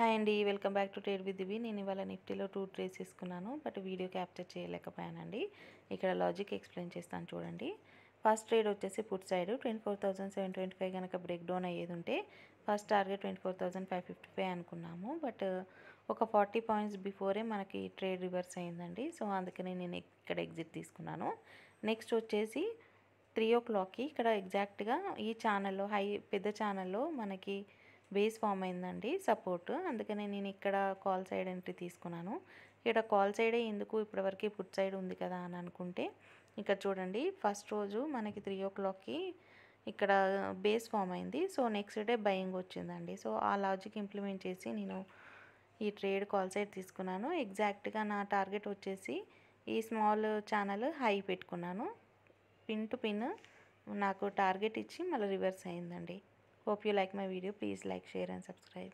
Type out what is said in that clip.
Hi అండి, welcome back to trade with Divi. నేను ఇవాళ నిఫ్టీలో 2 ట్రేస్ తీసుకున్నాను, బట్ వీడియో క్యాప్చర్ చేయలేకపోయానండి. ఇక్కడ లాజిక్ ఎక్స్ప్లెయిన్ చేస్తాను చూడండి. ఫస్ట్ ట్రేడ్ వచ్చేసి పుట్ సైడ్ 24,725 కనుక బ్రేక్ డౌన్ అయ్యేది ఉంటే ఫస్ట్ టార్గెట్ 24,555 అనుకున్నాము. బట్ ఒక 40 పాయింట్స్ బిఫోరే మనకి ట్రేడ్ రివర్స్ అయిందండి. సో అందుకని నేను ఇక్కడ ఎగ్జిట్ తీసుకున్నాను. నెక్స్ట్ వచ్చేసి 3 o'clockకి ఇక్కడ ఎగ్జాక్ట్గా ఈ ఛానల్లో పెద్ద ఛానల్లో మనకి బేస్ ఫామ్ అయిందండి, సపోర్ట్. అందుకని నేను ఇక్కడ కాల్ సైడ్ ఎంట్రీ తీసుకున్నాను. ఇక్కడ కాల్ సైడే ఎందుకు, ఇప్పటివరకు పుట్ సైడ్ ఉంది కదా అని అనుకుంటే, ఇక్కడ చూడండి ఫస్ట్ రోజు మనకి 3 o'clockకి ఇక్కడ బేస్ ఫామ్ అయింది. సో నెక్స్ట్ డే బయింగ్ వచ్చిందండి. సో ఆ లాజిక్ ఇంప్లిమెంట్ చేసి నేను ఈ ట్రేడ్ కాల్ సైడ్ తీసుకున్నాను. ఎగ్జాక్ట్గా నా టార్గెట్ వచ్చేసి ఈ స్మాల్ ఛానల్ హై పెట్టుకున్నాను. పిన్ టు పిన్ నాకు టార్గెట్ ఇచ్చి మళ్ళీ రివర్స్ అయిందండి. Hope you like my video. Please like, share and subscribe.